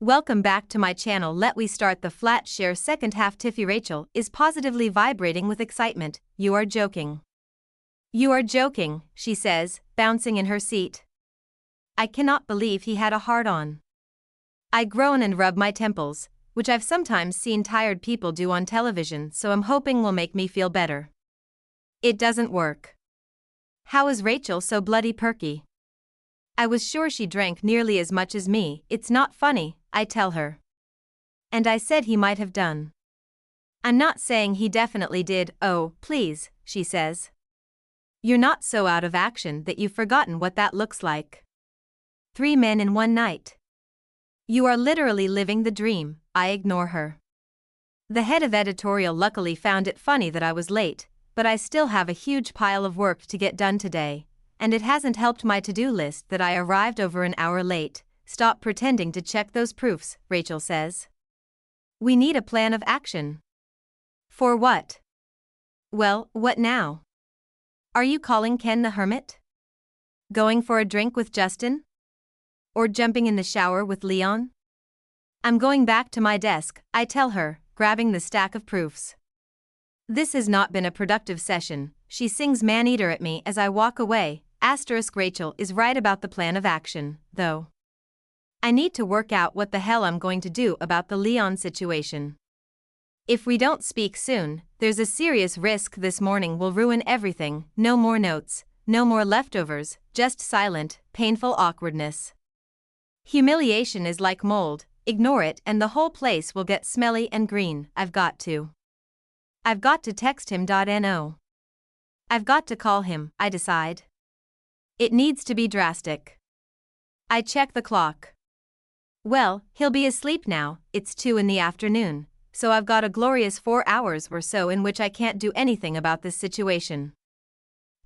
Welcome back to my channel. Let we start the Flatshare second half. Tiffy Rachel is positively vibrating with excitement. You are joking. You are joking, she says, bouncing in her seat. I cannot believe he had a hard-on. I groan and rub my temples, which I've sometimes seen tired people do on television, so I'm hoping will make me feel better. It doesn't work. How is Rachel so bloody perky? I was sure she drank nearly as much as me. It's not funny, I tell her. And I said he might have done. I'm not saying he definitely did. Oh, please, she says. You're not so out of action that you've forgotten what that looks like. 3 men in one night. You are literally living the dream. I ignore her. The head of editorial luckily found it funny that I was late, but I still have a huge pile of work to get done today, and it hasn't helped my to-do list that I arrived over an hour late. Stop pretending to check those proofs, Rachel says. We need a plan of action. For what? Well, what now? Are you calling Ken the Hermit? Going for a drink with Justin? Or jumping in the shower with Leon? I'm going back to my desk, I tell her, grabbing the stack of proofs. This has not been a productive session, she sings man-eater at me as I walk away. Rachel is right about the plan of action, though. I need to work out what the hell I'm going to do about the Leon situation. If we don't speak soon, there's a serious risk this morning will ruin everything. No more notes, no more leftovers, just silent, painful awkwardness. Humiliation is like mold, ignore it and the whole place will get smelly and green. I've got to text him. No. I've got to call him, I decide. It needs to be drastic. I check the clock. Well, he'll be asleep now. It's 2 in the afternoon, so I've got a glorious 4 hours or so in which I can't do anything about this situation.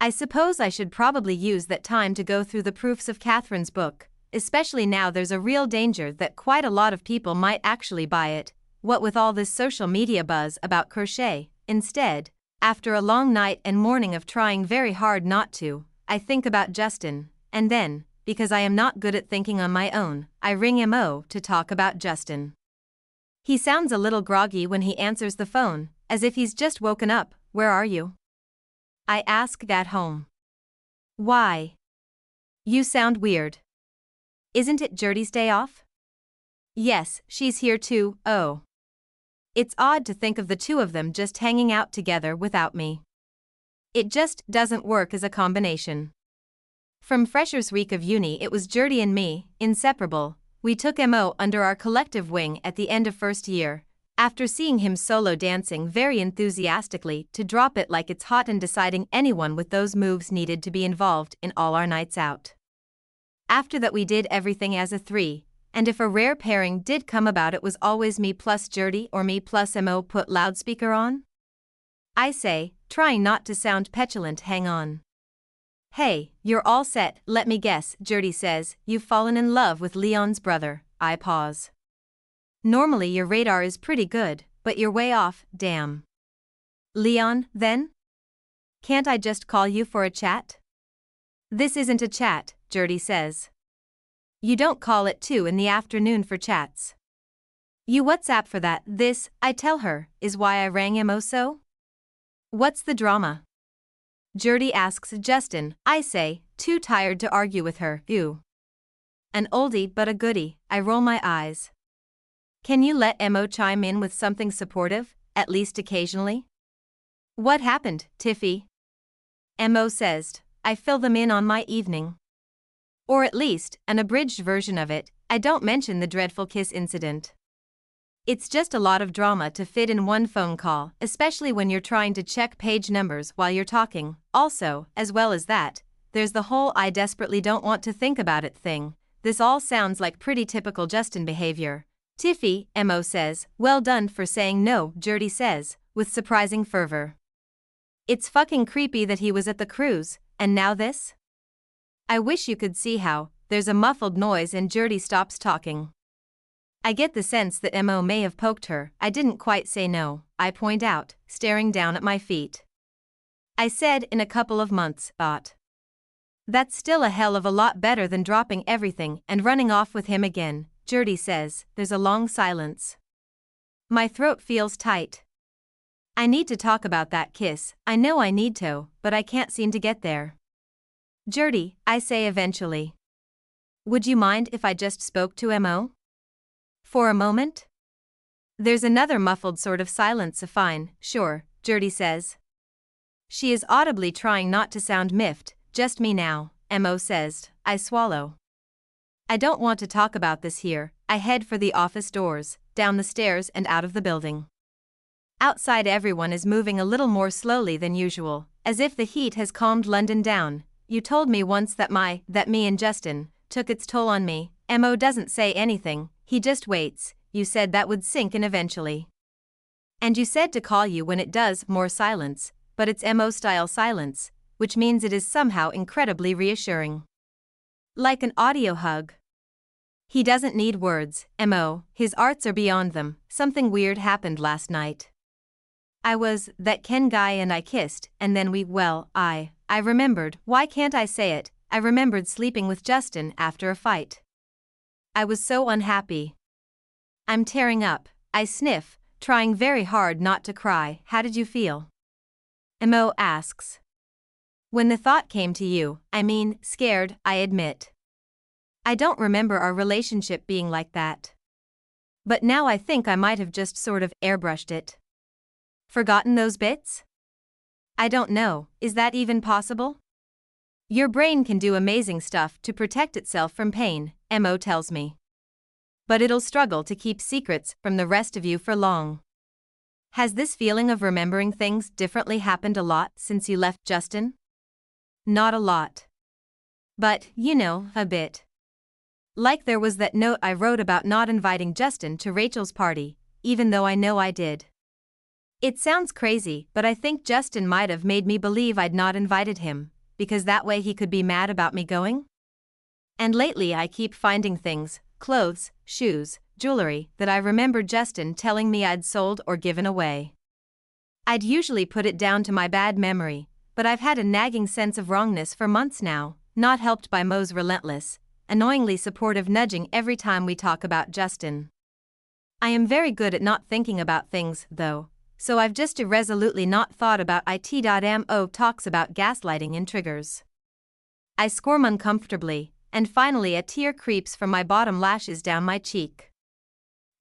I suppose I should probably use that time to go through the proofs of Catherine's book, especially now there's a real danger that quite a lot of people might actually buy it, what with all this social media buzz about crochet. Instead, after a long night and morning of trying very hard not to, I think about Justin, and then, because I am not good at thinking on my own, I ring Mo to talk about Justin. He sounds a little groggy when he answers the phone, as if he's just woken up. Where are you? I ask. At home. Why? You sound weird. Isn't it Gertie's day off? Yes, she's here too. Oh. It's odd to think of the two of them just hanging out together without me. It just doesn't work as a combination. From freshers' week of uni it was Gertie and me, inseparable. We took Mo under our collective wing at the end of first year, after seeing him solo dancing very enthusiastically to drop it like it's hot and deciding anyone with those moves needed to be involved in all our nights out. After that we did everything as a 3, and if a rare pairing did come about it was always me plus Gertie or me plus Mo. Put loudspeaker on? I say, trying not to sound petulant. Hang on. Hey, you're all set. Let me guess, Gertie says, you've fallen in love with Leon's brother. I pause. Normally your radar is pretty good, but you're way off, damn. Leon, then? Can't I just call you for a chat? This isn't a chat, Gertie says. You don't call at 2 in the afternoon for chats. You WhatsApp for that. This, I tell her, is why I rang Mo so? What's the drama? Gertie asks Justin. I say, too tired to argue with her. Ew. An oldie but a goodie. I roll my eyes. Can you let Mo chime in with something supportive, at least occasionally? What happened, Tiffy? Mo says. I fill them in on my evening. Or at least, an abridged version of it. I don't mention the dreadful kiss incident. It's just a lot of drama to fit in one phone call, especially when you're trying to check page numbers while you're talking. Also, as well as that, there's the whole I desperately don't want to think about it thing. This all sounds like pretty typical Justin behavior. Tiffy, Mo says. Well done for saying no, Gertie says, with surprising fervor. It's fucking creepy that he was at the cruise, and now this? I wish you could see how. There's a muffled noise and Gertie stops talking. I get the sense that Mo may have poked her. I didn't quite say no, I point out, staring down at my feet. I said in a couple of months, thought. That's still a hell of a lot better than dropping everything and running off with him again, Gertie says. There's a long silence. My throat feels tight. I need to talk about that kiss. I know I need to, but I can't seem to get there. Gertie, I say eventually. Would you mind if I just spoke to Mo? For a moment? There's another muffled sort of silence. Fine, sure, Gertie says. She is audibly trying not to sound miffed. Just me now, Mo says. I swallow. I don't want to talk about this here. I head for the office doors, down the stairs and out of the building. Outside everyone is moving a little more slowly than usual, as if the heat has calmed London down. You told me once that me and Justin took its toll on me. Mo doesn't say anything, he just waits. You said that would sink in eventually. And you said to call you when it does. More silence, but it's Mo-style silence, which means it is somehow incredibly reassuring. Like an audio hug. He doesn't need words, Mo, his arts are beyond them. Something weird happened last night. That Ken guy and I kissed, and then I remembered. Why can't I say it? I remembered sleeping with Justin after a fight. I was so unhappy. I'm tearing up, I sniff, trying very hard not to cry. How did you feel? Mo asks. When the thought came to you, scared, I admit. I don't remember our relationship being like that. But now I think I might have just sort of airbrushed it. Forgotten those bits? I don't know, is that even possible? Your brain can do amazing stuff to protect itself from pain, Mo tells me. But it'll struggle to keep secrets from the rest of you for long. Has this feeling of remembering things differently happened a lot since you left Justin? Not a lot. But, a bit. Like there was that note I wrote about not inviting Justin to Rachel's party, even though I know I did. It sounds crazy, but I think Justin might have made me believe I'd not invited him, because that way he could be mad about me going? And lately I keep finding things, clothes, shoes, jewelry, that I remember Justin telling me I'd sold or given away. I'd usually put it down to my bad memory, but I've had a nagging sense of wrongness for months now, not helped by Mo's relentless, annoyingly supportive nudging every time we talk about Justin. I am very good at not thinking about things, though, so I've just irresolutely not thought about it. Mo talks about gaslighting and triggers. I squirm uncomfortably, and finally a tear creeps from my bottom lashes down my cheek.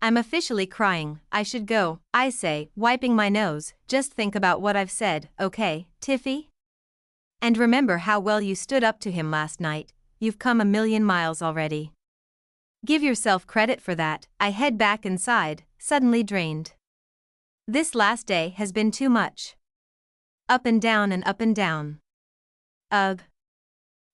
I'm officially crying. I should go, I say, wiping my nose. Just think about what I've said, okay, Tiffy? And remember how well you stood up to him last night. You've come a million miles already. Give yourself credit for that. I head back inside, suddenly drained. This last day has been too much. Up and down and up and down. Ugh.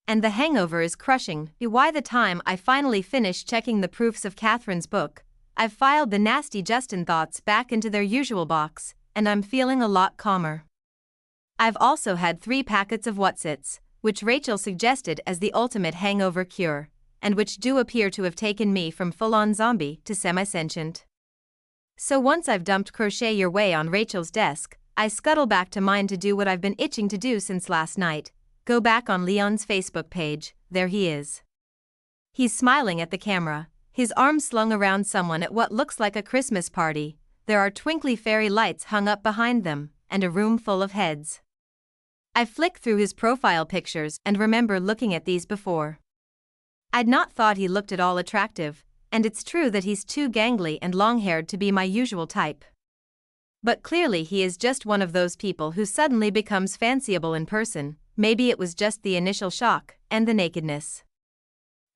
And the hangover is crushing. By the time I finally finish checking the proofs of Catherine's book, I've filed the nasty Justin thoughts back into their usual box, and I'm feeling a lot calmer. I've also had 3 packets of Whatsits, which Rachel suggested as the ultimate hangover cure, and which do appear to have taken me from full-on zombie to semi-sentient. So once I've dumped Crochet Your Way on Rachel's desk, I scuttle back to mine to do what I've been itching to do since last night, go back on Leon's Facebook page. There he is. He's smiling at the camera, his arms slung around someone at what looks like a Christmas party. There are twinkly fairy lights hung up behind them, and a room full of heads. I flick through his profile pictures and remember looking at these before. I'd not thought he looked at all attractive, and it's true that he's too gangly and long-haired to be my usual type. But clearly he is just one of those people who suddenly becomes fanciable in person. Maybe it was just the initial shock, and the nakedness.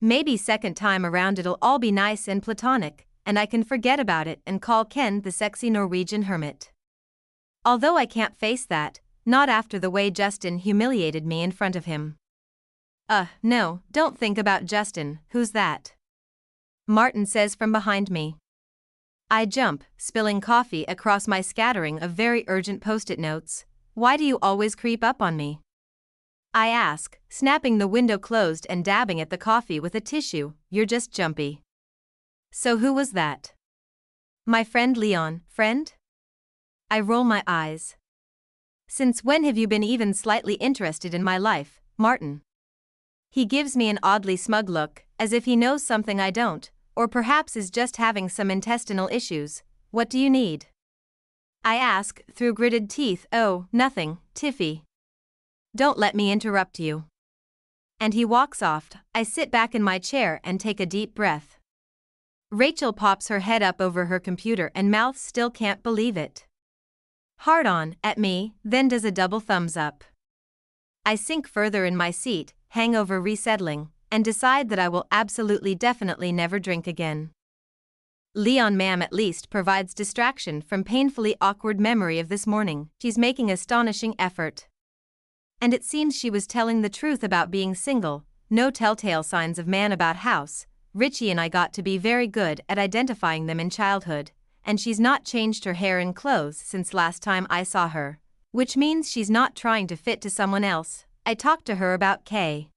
Maybe second time around it'll all be nice and platonic, and I can forget about it and call Ken the sexy Norwegian hermit. Although I can't face that, not after the way Justin humiliated me in front of him. No, don't think about Justin. Who's that? Martin says from behind me. I jump, spilling coffee across my scattering of very urgent post-it notes. Why do you always creep up on me? I ask, snapping the window closed and dabbing at the coffee with a tissue. You're just jumpy. So who was that? My friend Leon. Friend? I roll my eyes. Since when have you been even slightly interested in my life, Martin? He gives me an oddly smug look, as if he knows something I don't. or perhaps is just having some intestinal issues. What do you need? I ask, through gritted teeth. Oh, nothing, Tiffy. Don't let me interrupt you. And he walks off. I sit back in my chair and take a deep breath. Rachel pops her head up over her computer and mouth still can't believe it. Hard on at me, then does a double thumbs up. I sink further in my seat, hangover resettling, and decide that I will absolutely definitely never drink again. Leon ma'am at least provides distraction from painfully awkward memory of this morning. She's making astonishing effort. And it seems she was telling the truth about being single, no telltale signs of man about house. Richie and I got to be very good at identifying them in childhood, and she's not changed her hair and clothes since last time I saw her, which means she's not trying to fit to someone else. I talked to her about Kay.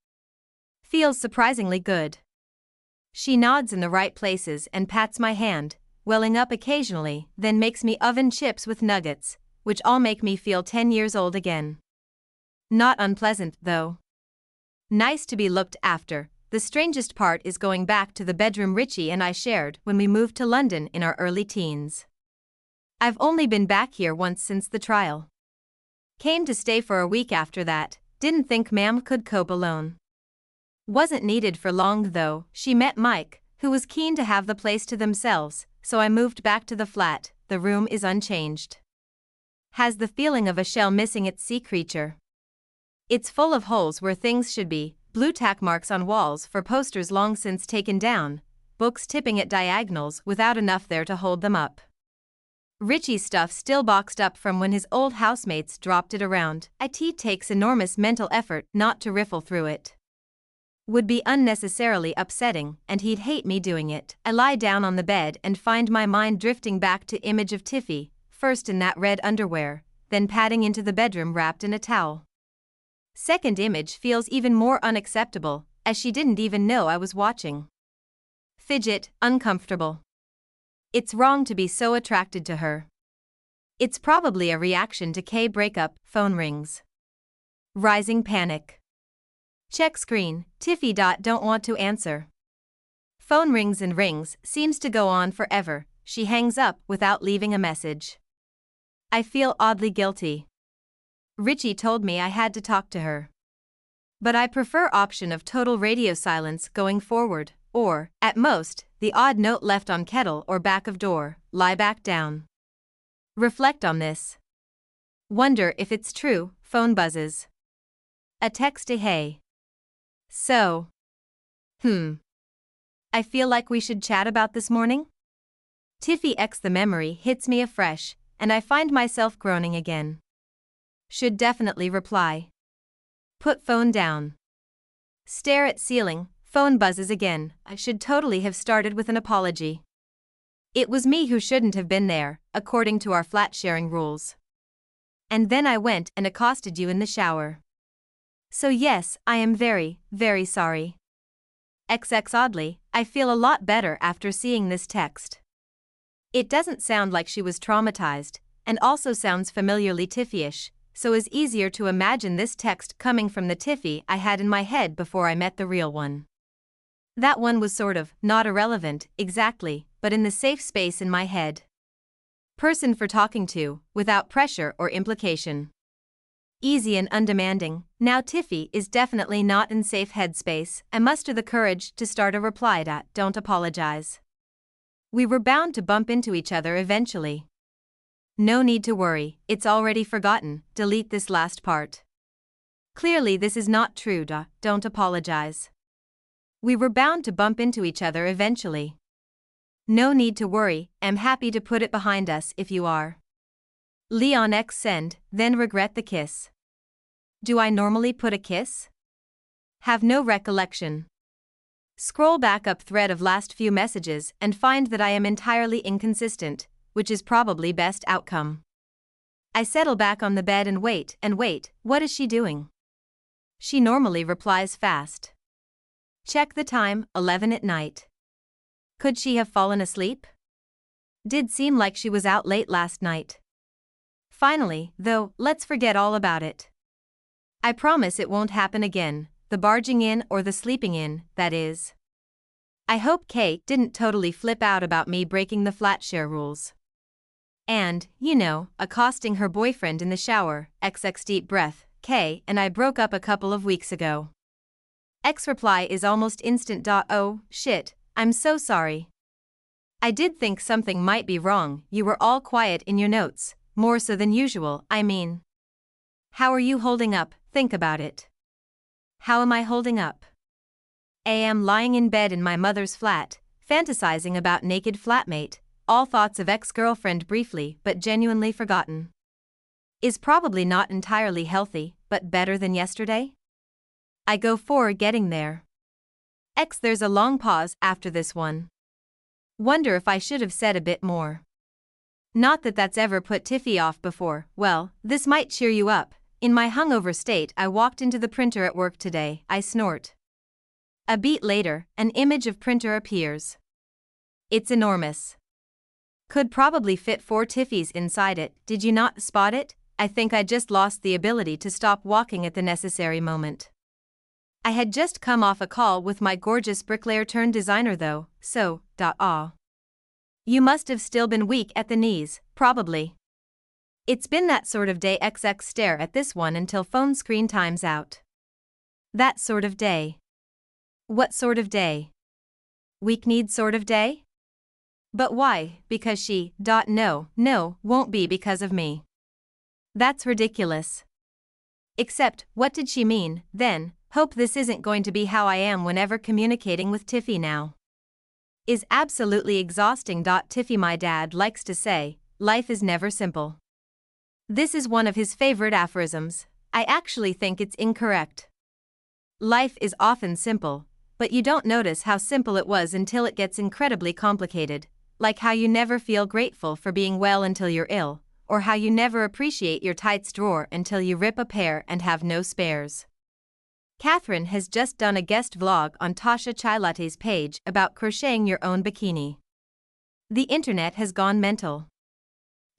Feels surprisingly good. She nods in the right places and pats my hand, welling up occasionally, then makes me oven chips with nuggets, which all make me feel 10 years old again. Not unpleasant, though. Nice to be looked after. The strangest part is going back to the bedroom Richie and I shared when we moved to London in our early teens. I've only been back here once since the trial. Came to stay for a week after that, didn't think ma'am could cope alone. Wasn't needed for long though. She met Mike, who was keen to have the place to themselves, so I moved back to the flat. The room is unchanged. Has the feeling of a shell missing its sea creature. It's full of holes where things should be, blue tack marks on walls for posters long since taken down, books tipping at diagonals without enough there to hold them up. Richie's stuff still boxed up from when his old housemates dropped it around. It takes enormous mental effort not to riffle through it. Would be unnecessarily upsetting, and he'd hate me doing it. I lie down on the bed and find my mind drifting back to image of Tiffy, first in that red underwear, then padding into the bedroom wrapped in a towel. Second image feels even more unacceptable, as she didn't even know I was watching. Fidget, uncomfortable. It's wrong to be so attracted to her. It's probably a reaction to Kay breakup. Phone rings. Rising panic. Check screen. Tiffy. Don't want to answer. Phone rings and rings, seems to go on forever. She hangs up without leaving a message. I feel oddly guilty. Richie told me I had to talk to her. But I prefer option of total radio silence going forward, or, at most, the odd note left on kettle or back of door. Lie back down. Reflect on this. Wonder if it's true. Phone buzzes. A text. Hey. So. I feel like we should chat about this morning? Tiffy x the memory hits me afresh, and I find myself groaning again. Should definitely reply. Put phone down. Stare at ceiling, phone buzzes again. I should totally have started with an apology. It was me who shouldn't have been there, according to our flat sharing rules. And then I went and accosted you in the shower. So yes, I am very, very sorry. XX oddly, I feel a lot better after seeing this text. It doesn't sound like she was traumatized, and also sounds familiarly Tiffy-ish, so is easier to imagine this text coming from the Tiffy I had in my head before I met the real one. That one was sort of, not irrelevant, exactly, but in the safe space in my head. Person for talking to, without pressure or implication. Easy and undemanding. Now Tiffy is definitely not in safe headspace. I muster the courage to start a reply. Don't apologize. We were bound to bump into each other eventually. No need to worry, it's already forgotten. Delete this last part. Clearly this is not true. Don't apologize. We were bound to bump into each other eventually. No need to worry, I'm happy to put it behind us if you are. Leon X send, then regret the kiss. Do I normally put a kiss? Have no recollection. Scroll back up thread of last few messages and find that I am entirely inconsistent, which is probably best outcome. I settle back on the bed and wait, what is she doing? She normally replies fast. Check the time, 11 at night. Could she have fallen asleep? Did seem like she was out late last night. Finally, though, let's forget all about it. I promise it won't happen again, the barging in or the sleeping in, that is. I hope Kate didn't totally flip out about me breaking the Flatshare rules. And, accosting her boyfriend in the shower, XX deep breath, Kay and I broke up a couple of weeks ago. X reply is almost instant. Oh, shit, I'm so sorry. I did think something might be wrong. You were all quiet in your notes, more so than usual, I mean. How are you holding up? Think about it. How am I holding up? I am lying in bed in my mother's flat, fantasizing about naked flatmate, all thoughts of ex-girlfriend briefly but genuinely forgotten. Is probably not entirely healthy, but better than yesterday? I go for getting there. X there's a long pause after this one. Wonder if I should have said a bit more. Not that that's ever put Tiffy off before. Well, this might cheer you up. In my hungover state I walked into the printer at work today, I snort. A beat later, an image of printer appears. It's enormous. Could probably fit 4 Tiffys inside it. Did you not spot it? I think I just lost the ability to stop walking at the necessary moment. I had just come off a call with my gorgeous bricklayer turned designer though, so, You must have still been weak at the knees, probably. It's been that sort of day. XX stare at this one until phone screen times out. That sort of day. What sort of day? Weak-kneed sort of day? But why? Because she, no, won't be because of me. That's ridiculous. Except, what did she mean, then? Hope this isn't going to be how I am whenever communicating with Tiffy now. Is absolutely exhausting. Tiffy, my dad likes to say, life is never simple. This is one of his favorite aphorisms. I actually think it's incorrect. Life is often simple, but you don't notice how simple it was until it gets incredibly complicated, like how you never feel grateful for being well until you're ill, or how you never appreciate your tights drawer until you rip a pair and have no spares. Catherine has just done a guest vlog on Tasha Chilate's page about crocheting your own bikini. The internet has gone mental.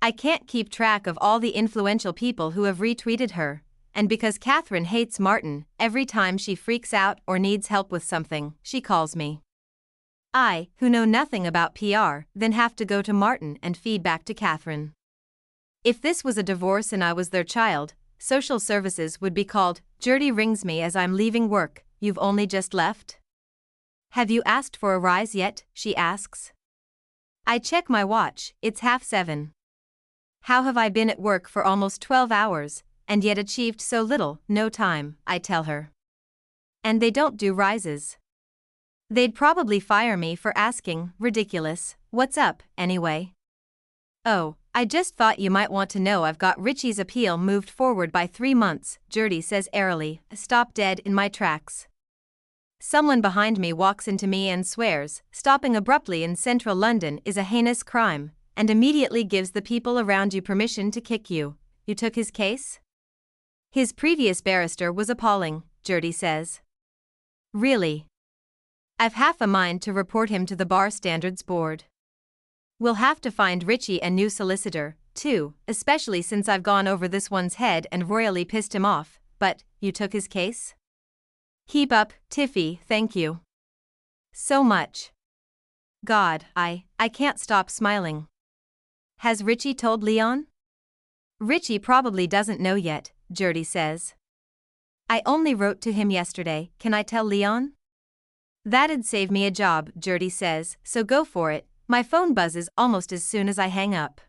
I can't keep track of all the influential people who have retweeted her, and because Catherine hates Martin, every time she freaks out or needs help with something, she calls me. I, who know nothing about PR, then have to go to Martin and feed back to Catherine. If this was a divorce and I was their child, social services would be called. Gertie rings me as I'm leaving work. You've only just left? Have you asked for a rise yet? She asks. I check my watch, it's 7:30. How have I been at work for almost 12 hours, and yet achieved so little? No time, I tell her. And they don't do rises. They'd probably fire me for asking. Ridiculous. What's up, anyway? Oh, I just thought you might want to know I've got Richie's appeal moved forward by 3 months, Gertie says airily. Stop dead in my tracks. Someone behind me walks into me and swears, stopping abruptly in central London is a heinous crime, and immediately gives the people around you permission to kick you. You took his case? His previous barrister was appalling, Gertie says. Really? I've half a mind to report him to the Bar Standards Board. We'll have to find Richie a new solicitor, too, especially since I've gone over this one's head and royally pissed him off. But, you took his case? Keep up, Tiffy, thank you. So much. God, I can't stop smiling. Has Richie told Leon? Richie probably doesn't know yet, Gertie says. I only wrote to him yesterday. Can I tell Leon? That'd save me a job, Gertie says, so go for it. My phone buzzes almost as soon as I hang up.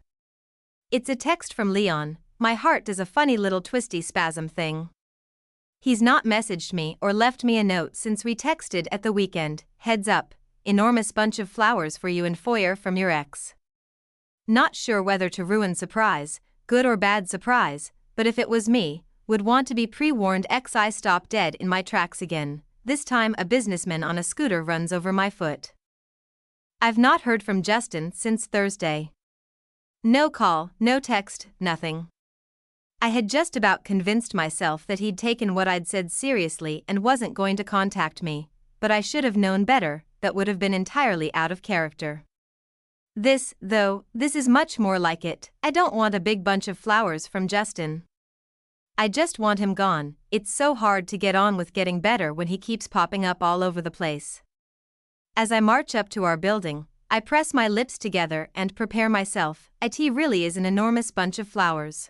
It's a text from Leon. My heart does a funny little twisty spasm thing. He's not messaged me or left me a note since we texted at the weekend. Heads up, enormous bunch of flowers for you in foyer from your ex. Not sure whether to ruin surprise, good or bad surprise, but if it was me, would want to be pre-warned. I stop dead in my tracks again. This time a businessman on a scooter runs over my foot. I've not heard from Justin since Thursday. No call, no text, nothing. I had just about convinced myself that he'd taken what I'd said seriously and wasn't going to contact me, but I should have known better. That would have been entirely out of character. This is much more like it. I don't want a big bunch of flowers from Justin. I just want him gone. It's so hard to get on with getting better when he keeps popping up all over the place. As I march up to our building, I press my lips together and prepare myself. It really is an enormous bunch of flowers.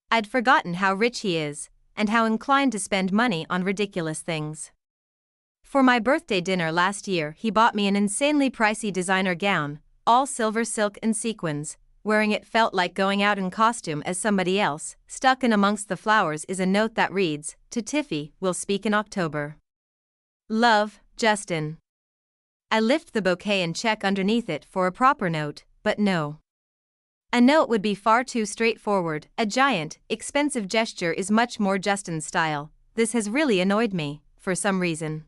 I'd forgotten how rich he is, and how inclined to spend money on ridiculous things. For my birthday dinner last year, he bought me an insanely pricey designer gown, all silver silk and sequins. Wearing it felt like going out in costume as somebody else. Stuck in amongst the flowers is a note that reads, "To Tiffy, we'll speak in October. Love, Justin." I lift the bouquet and check underneath it for a proper note, but no. A note would be far too straightforward. A giant, expensive gesture is much more Justin's style. This has really annoyed me, for some reason.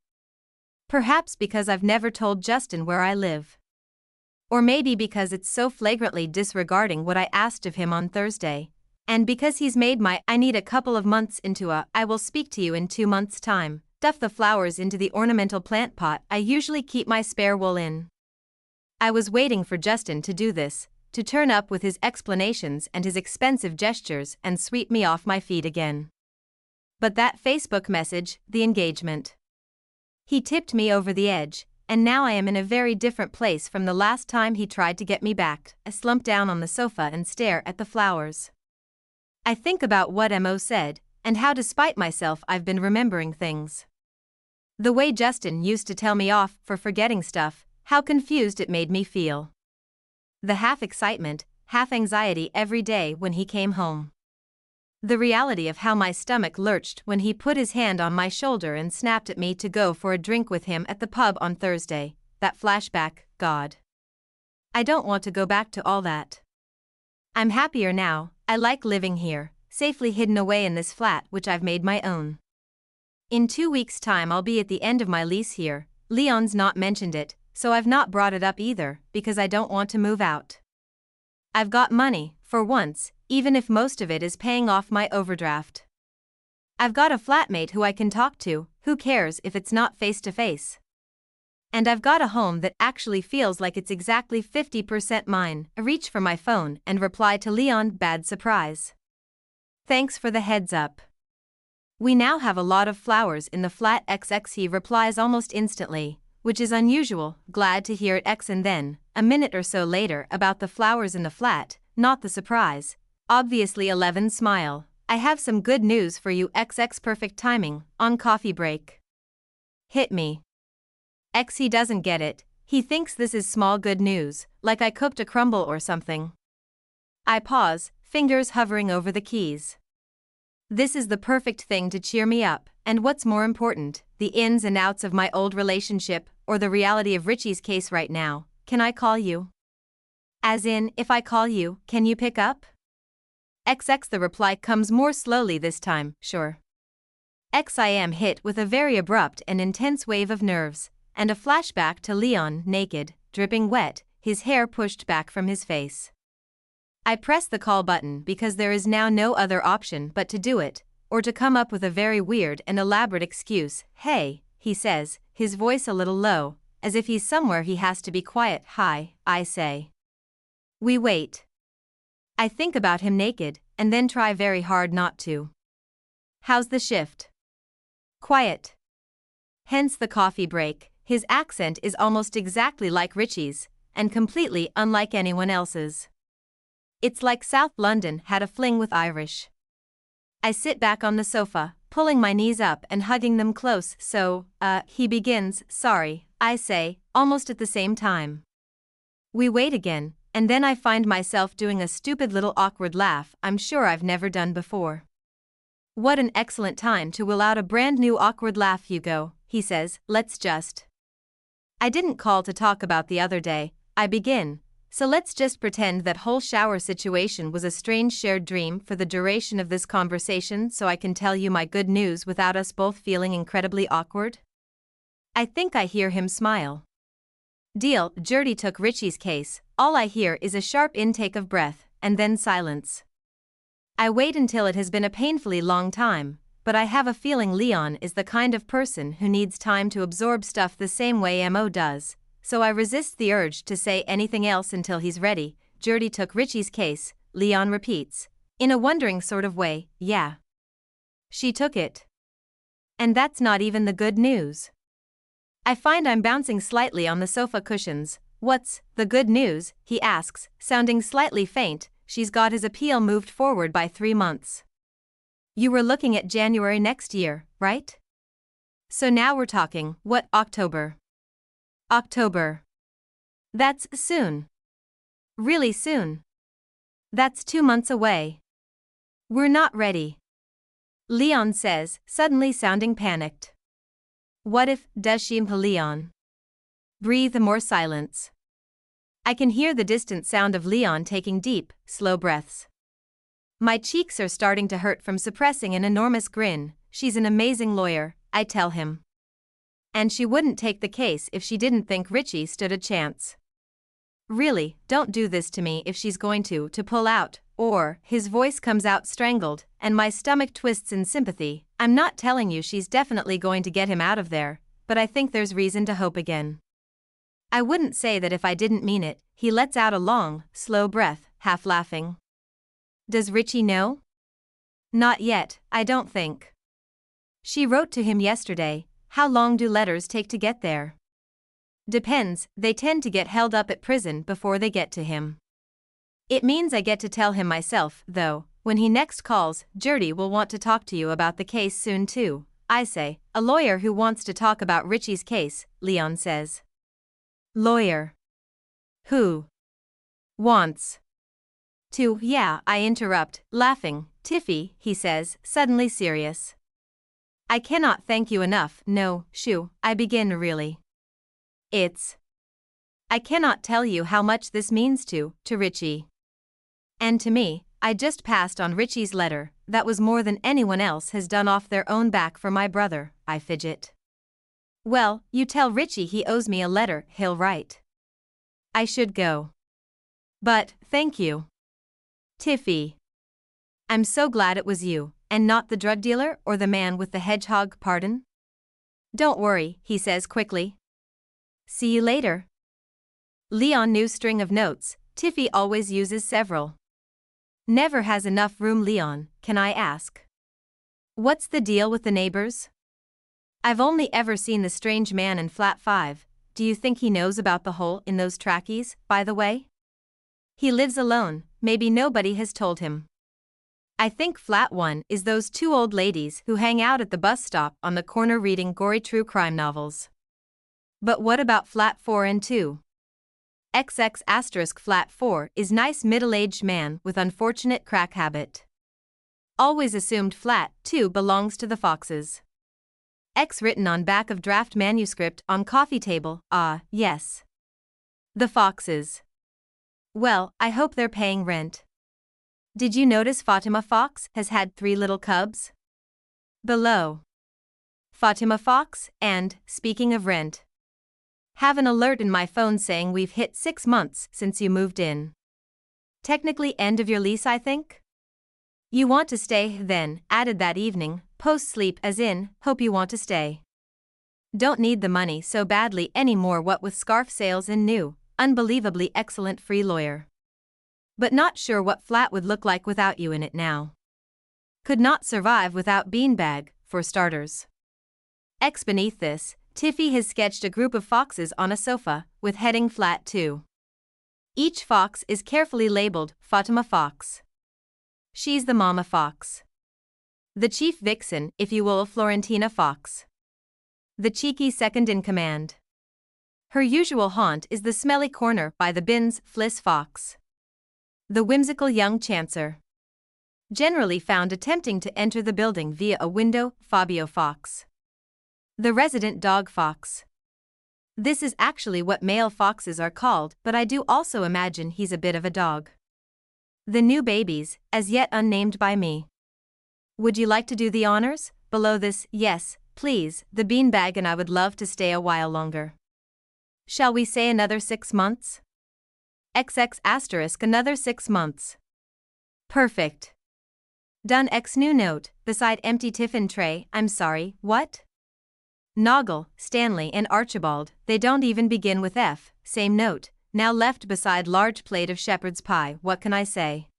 Perhaps because I've never told Justin where I live. Or maybe because it's so flagrantly disregarding what I asked of him on Thursday. And because he's made my "I need a couple of months" into a "I will speak to you in 2 months' time." Stuff the flowers into the ornamental plant pot I usually keep my spare wool in. I was waiting for Justin to do this, to turn up with his explanations and his expensive gestures and sweep me off my feet again. But that Facebook message, the engagement. He tipped me over the edge, and now I am in a very different place from the last time he tried to get me back. I slump down on the sofa and stare at the flowers. I think about what Mo said, and how despite myself I've been remembering things. The way Justin used to tell me off for forgetting stuff, how confused it made me feel. The half excitement, half anxiety every day when he came home. The reality of how my stomach lurched when he put his hand on my shoulder and snapped at me to go for a drink with him at the pub on Thursday. That flashback, God. I don't want to go back to all that. I'm happier now. I like living here, safely hidden away in this flat which I've made my own. In 2 weeks' time I'll be at the end of my lease here. Leon's not mentioned it, so I've not brought it up either, because I don't want to move out. I've got money, for once, even if most of it is paying off my overdraft. I've got a flatmate who I can talk to, who cares if it's not face to face. And I've got a home that actually feels like it's exactly 50% mine. I reach for my phone and reply to Leon, "Bad surprise. Thanks for the heads up. We now have a lot of flowers in the flat XX." He replies almost instantly, which is unusual. "Glad to hear it X." And then, a minute or so later, about the flowers in the flat, not the surprise. Obviously 11 smile. "I have some good news for you XX. Perfect timing, on coffee break." Hit me. X. He doesn't get it. He thinks this is small good news, like I cooked a crumble or something. I pause, fingers hovering over the keys. This is the perfect thing to cheer me up, and what's more important, the ins and outs of my old relationship, or the reality of Richie's case right now. "Can I call you?" As in, if I call you, can you pick up? XX. The reply comes more slowly this time. "Sure." X. I am hit with a very abrupt and intense wave of nerves, and a flashback to Leon, naked, dripping wet, his hair pushed back from his face. I press the call button because there is now no other option but to do it, or to come up with a very weird and elaborate excuse. "Hey," he says, his voice a little low, as if he's somewhere he has to be quiet. "Hi," I say. We wait. I think about him naked, and then try very hard not to. "How's the shift?" "Quiet." Hence the coffee break. His accent is almost exactly like Richie's, and completely unlike anyone else's. It's like South London had a fling with Irish. I sit back on the sofa, pulling my knees up and hugging them close. He begins. "Sorry," I say, almost at the same time. We wait again, and then I find myself doing a stupid little awkward laugh I'm sure I've never done before. "What an excellent time to will out a brand new awkward laugh, Hugo," he says. "Let's just." "I didn't call to talk about the other day," I begin, "so let's just pretend that whole shower situation was a strange shared dream for the duration of this conversation so I can tell you my good news without us both feeling incredibly awkward." I think I hear him smile. Deal. Gertie took Richie's case. All I hear is a sharp intake of breath, and then silence. I wait until it has been a painfully long time, but I have a feeling Leon is the kind of person who needs time to absorb stuff the same way Mo does, so I resist the urge to say anything else until he's ready. "Gertie took Richie's case," Leon repeats, in a wondering sort of way. "Yeah. She took it. And that's not even the good news." I find I'm bouncing slightly on the sofa cushions. What's the good news? He asks, sounding slightly faint. She's got his appeal moved forward by 3 months. You were looking at January next year, right? So now we're talking, what, October? October. That's soon. Really soon. That's 2 months away. We're not ready. Leon says, suddenly sounding panicked. What if, does she? Leon. Breathe more silence. I can hear the distant sound of Leon taking deep, slow breaths. My cheeks are starting to hurt from suppressing an enormous grin. She's an amazing lawyer, I tell him. And she wouldn't take the case if she didn't think Richie stood a chance. Really, don't do this to me if she's going to pull out, or, his voice comes out strangled, and my stomach twists in sympathy. I'm not telling you she's definitely going to get him out of there, but I think there's reason to hope again. I wouldn't say that if I didn't mean it. He lets out a long, slow breath, half laughing. Does Richie know? Not yet, I don't think. She wrote to him yesterday. How long do letters take to get there? Depends, they tend to get held up at prison before they get to him. It means I get to tell him myself, though. When he next calls, Gertie will want to talk to you about the case soon too. I say, a lawyer who wants to talk about Richie's case, Leon says. Lawyer. Who? Wants. To, yeah, I interrupt, laughing. Tiffy, he says, suddenly serious. I cannot thank you enough. No, shoo, I begin really. I cannot tell you how much this means to Richie. And to me. I just passed on Richie's letter. That was more than anyone else has done off their own back for my brother, I fidget. Well, you tell Richie he owes me a letter he'll write. I should go. But, thank you. Tiffy. I'm so glad it was you, and not the drug dealer or the man with the hedgehog, pardon? Don't worry, he says quickly. See you later. Leon new string of notes. Tiffy always uses several. Never has enough room. Leon, can I ask? What's the deal with the neighbors? I've only ever seen the strange man in flat 5. Do you think he knows about the hole in those trackies, by the way? He lives alone, maybe nobody has told him. I think flat 1 is those 2 old ladies who hang out at the bus stop on the corner reading gory true crime novels. But what about flat 4 and 2? XX** flat 4 is nice middle-aged man with unfortunate crack habit. Always assumed flat 2 belongs to the Foxes. X written on back of draft manuscript on coffee table. Ah, yes. The Foxes. Well, I hope they're paying rent. Did you notice Fatima Fox has had 3 little cubs? Below. Fatima Fox, and, speaking of rent. Have an alert in my phone saying we've hit 6 months since you moved in. Technically end of your lease, I think? You want to stay, then, added that evening, post-sleep as in, hope you want to stay. Don't need the money so badly anymore, what with scarf sales and new, unbelievably excellent free lawyer. But not sure what flat would look like without you in it now. Could not survive without beanbag, for starters. X beneath this, Tiffy has sketched a group of foxes on a sofa, with heading flat 2. Each fox is carefully labeled Fatima Fox. She's the mama fox. The chief vixen, if you will, Florentina Fox. The cheeky second in command. Her usual haunt is the smelly corner by the bins, Fliss Fox. The whimsical young chancer. Generally found attempting to enter the building via a window, Fabio Fox. The resident dog fox. This is actually what male foxes are called, but I do also imagine he's a bit of a dog. The new babies, as yet unnamed by me. Would you like to do the honors? Below this, yes, please, the beanbag and I would love to stay a while longer. Shall we say another 6 months? XX** another 6 months. Perfect. Done. X new note, beside empty tiffin tray. I'm sorry, what? Noggle, Stanley and Archibald, they don't even begin with F, same note, now left beside large plate of shepherd's pie. What can I say?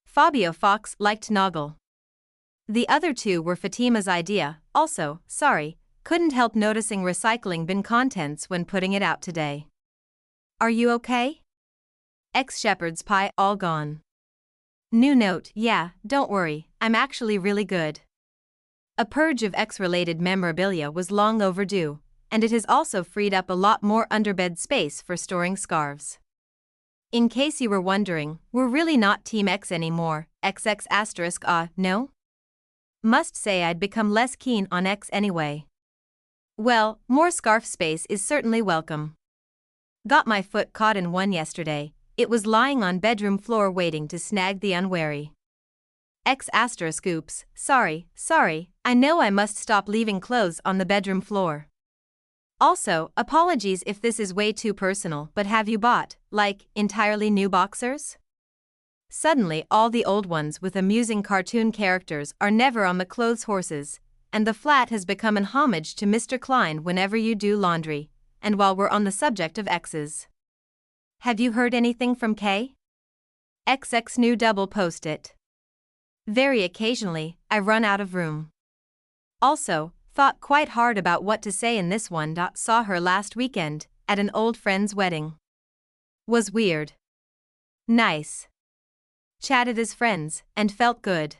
Fabio Fox liked Noggle. The other 2 were Fatima's idea, also, sorry, Couldn't help noticing recycling bin contents when putting it out today. Are you okay? Shepherd's pie all gone. New note, yeah, don't worry, I'm actually really good. A purge of X-related memorabilia was long overdue, and it has also freed up a lot more underbed space for storing scarves. In case you were wondering, we're really not Team X anymore, XX*, no? Must say I'd become less keen on X anyway. Well, more scarf space is certainly welcome. Got my foot caught in one yesterday. It was lying on bedroom floor waiting to snag the unwary. Oops, sorry, I know I must stop leaving clothes on the bedroom floor. Also, apologies if this is way too personal, but have you bought, like, entirely new boxers? Suddenly all the old ones with amusing cartoon characters are never on the clothes horses, and the flat has become an homage to Mr. Klein whenever you do laundry, and while we're on the subject of X's. Have you heard anything from K? XX new double post-it. Very occasionally, I run out of room. Also, thought quite hard about what to say in this one. Saw her last weekend, at an old friend's wedding. Was weird. Nice. Chatted as friends, and felt good.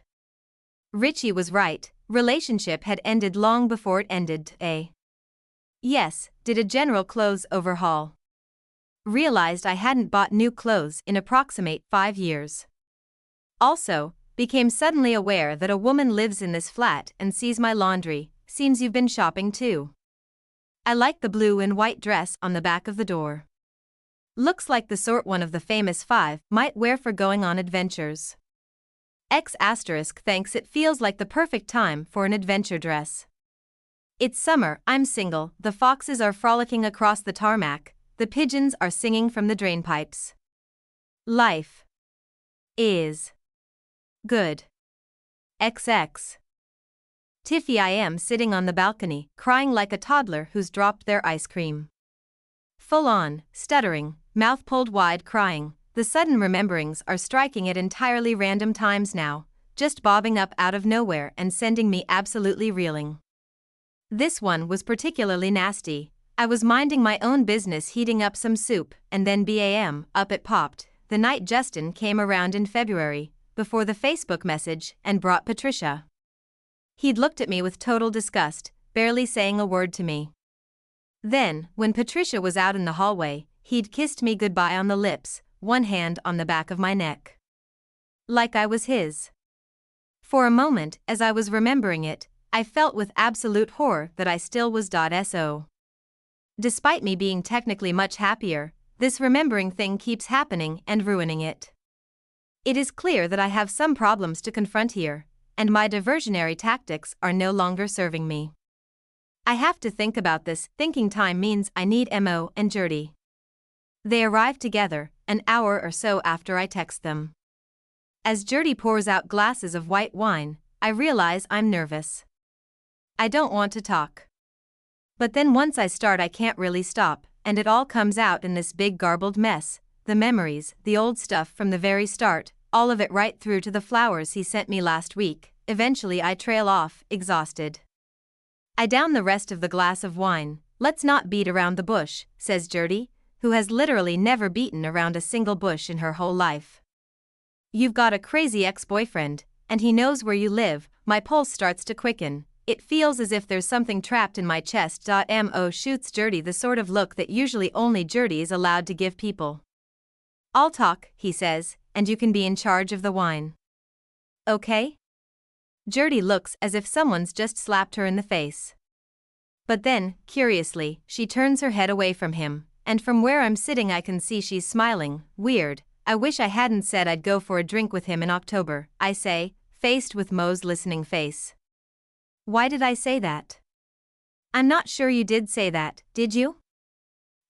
Richie was right, relationship had ended long before it ended, eh? Yes, did a general clothes overhaul. Realized I hadn't bought new clothes in approximate 5 years. Also, became suddenly aware that a woman lives in this flat and sees my laundry. Seems you've been shopping too. I like the blue and white dress on the back of the door. Looks like the sort one of the famous 5 might wear for going on adventures. X** thinks it feels like the perfect time for an adventure dress. It's summer, I'm single, the foxes are frolicking across the tarmac, the pigeons are singing from the drainpipes. Life is good. XX. Tiffy I am sitting on the balcony, crying like a toddler who's dropped their ice cream. Full on, stuttering, mouth pulled wide crying, the sudden rememberings are striking at entirely random times now, just bobbing up out of nowhere and sending me absolutely reeling. This one was particularly nasty. I was minding my own business heating up some soup, and then bam, up it popped, the night Justin came around in February, before the Facebook message, and brought Patricia. He'd looked at me with total disgust, barely saying a word to me. Then, when Patricia was out in the hallway, he'd kissed me goodbye on the lips, one hand on the back of my neck. Like I was his. For a moment, as I was remembering it, I felt with absolute horror that I still was. So. Despite me being technically much happier, this remembering thing keeps happening and ruining it. It is clear that I have some problems to confront here, and my diversionary tactics are no longer serving me. I have to think about this. Thinking time means I need Mo and Gertie. They arrive together, an hour or so after I text them. As Gertie pours out glasses of white wine, I realize I'm nervous. I don't want to talk. But then once I start I can't really stop, and it all comes out in this big garbled mess, the memories, the old stuff from the very start, all of it right through to the flowers he sent me last week. Eventually I trail off, exhausted. I down the rest of the glass of wine. Let's not beat around the bush, says Gertie, who has literally never beaten around a single bush in her whole life. You've got a crazy ex-boyfriend, and he knows where you live. My pulse starts to quicken. It feels as if there's something trapped in my chest. Mo shoots Gertie the sort of look that usually only Gertie is allowed to give people. I'll talk, he says, and you can be in charge of the wine. Okay? Gertie looks as if someone's just slapped her in the face. But then, curiously, she turns her head away from him, and from where I'm sitting I can see she's smiling. Weird. I wish I hadn't said I'd go for a drink with him in October, I say, faced with Mo's listening face. Why did I say that? I'm not sure you did say that, did you?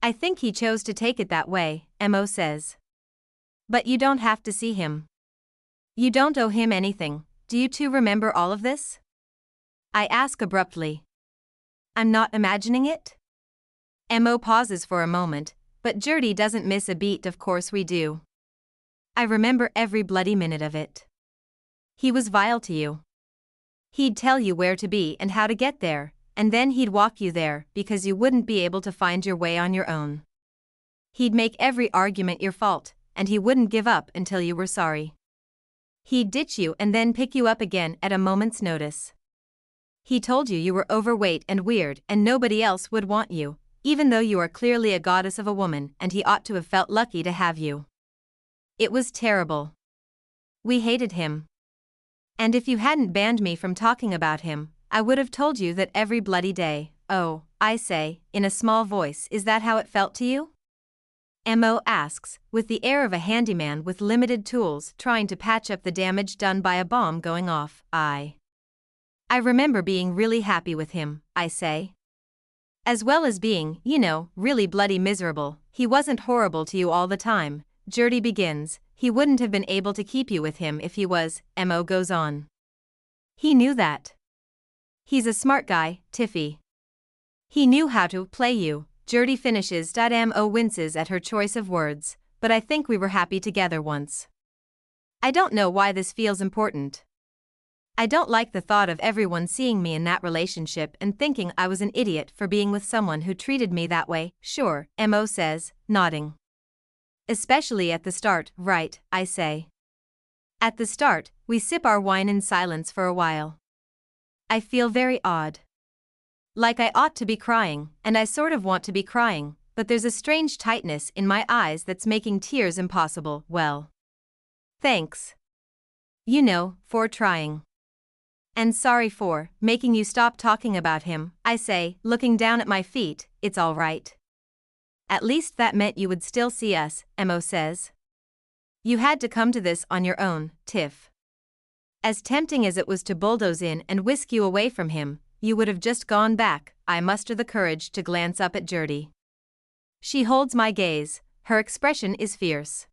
I think he chose to take it that way, Mo says. But you don't have to see him. You don't owe him anything. Do you two remember all of this? I ask abruptly. I'm not imagining it? Mo pauses for a moment, but Gertie doesn't miss a beat. Of course we do. I remember every bloody minute of it. He was vile to you. He'd tell you where to be and how to get there, and then he'd walk you there because you wouldn't be able to find your way on your own. He'd make every argument your fault, and he wouldn't give up until you were sorry. He'd ditch you and then pick you up again at a moment's notice. He told you you were overweight and weird and nobody else would want you, even though you are clearly a goddess of a woman and he ought to have felt lucky to have you. It was terrible. We hated him. And if you hadn't banned me from talking about him, I would have told you that every bloody day. Oh, I say, in a small voice, is that how it felt to you? Mo asks, with the air of a handyman with limited tools trying to patch up the damage done by a bomb going off. I remember being really happy with him, I say. As well as being, really bloody miserable. He wasn't horrible to you all the time, Gertie begins. He wouldn't have been able to keep you with him if he was, Mo goes on. He knew that. He's a smart guy, Tiffy. He knew how to play you, Gertie finishes. Mo winces at her choice of words, but I think we were happy together once. I don't know why this feels important. I don't like the thought of everyone seeing me in that relationship and thinking I was an idiot for being with someone who treated me that way. Sure, Mo says, nodding. Especially at the start, right, I say. At the start, we sip our wine in silence for a while. I feel very odd. Like I ought to be crying, and I sort of want to be crying, but there's a strange tightness in my eyes that's making tears impossible. Well, thanks. For trying. And sorry for making you stop talking about him, I say, looking down at my feet. It's all right. At least that meant you would still see us, Mo says. You had to come to this on your own, Tiff. As tempting as it was to bulldoze in and whisk you away from him, you would have just gone back. I muster the courage to glance up at Gertie. She holds my gaze, her expression is fierce.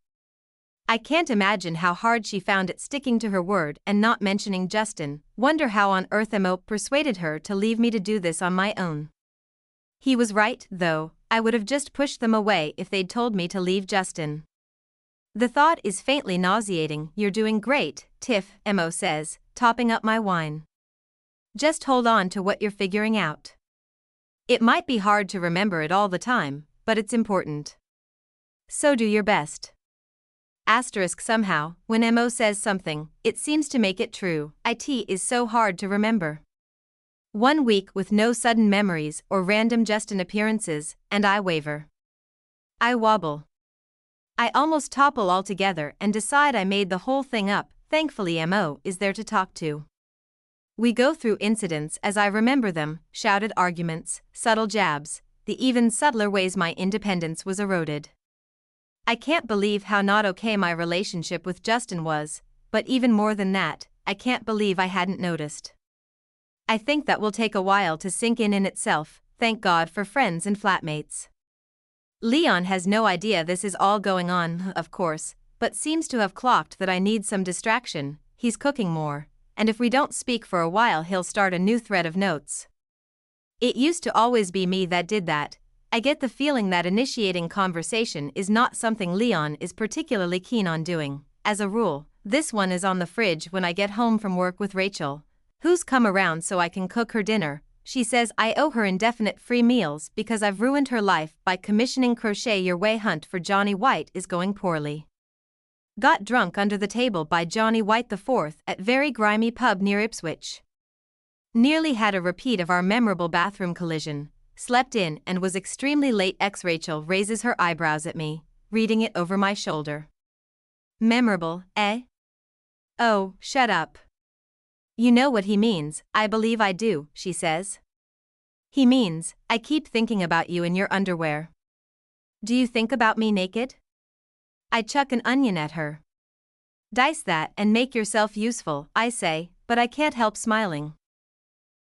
I can't imagine how hard she found it sticking to her word and not mentioning Justin. Wonder how on earth Mo persuaded her to leave me to do this on my own. He was right, though. I would have just pushed them away if they'd told me to leave Justin. The thought is faintly nauseating. You're doing great, Tiff, Mo says, topping up my wine. Just hold on to what you're figuring out. It might be hard to remember it all the time, but it's important. So do your best. Somehow, when Mo says something, it seems to make it true. It is so hard to remember. 1 week with no sudden memories or random Justin appearances, and I waver. I wobble. I almost topple altogether and decide I made the whole thing up. Thankfully Mo is there to talk to. We go through incidents as I remember them, shouted arguments, subtle jabs, the even subtler ways my independence was eroded. I can't believe how not okay my relationship with Justin was, but even more than that, I can't believe I hadn't noticed. I think that will take a while to sink in itself. Thank God for friends and flatmates. Leon has no idea this is all going on, of course, but seems to have clocked that I need some distraction. He's cooking more, and if we don't speak for a while he'll start a new thread of notes. It used to always be me that did that. I get the feeling that initiating conversation is not something Leon is particularly keen on doing. As a rule, this one is on the fridge when I get home from work with Rachel, who's come around so I can cook her dinner. She says I owe her indefinite free meals because I've ruined her life by commissioning Crochet Your Way hunt for Johnny White is going poorly. Got drunk under the table by Johnny White IV at very grimy pub near Ipswich. Nearly had a repeat of our memorable bathroom collision. Slept in and was extremely late. Rachel raises her eyebrows at me, reading it over my shoulder. Memorable, eh? Oh, shut up. You know what he means. I believe I do, she says. He means, I keep thinking about you in your underwear. Do you think about me naked? I chuck an onion at her. Dice that and make yourself useful, I say, but I can't help smiling.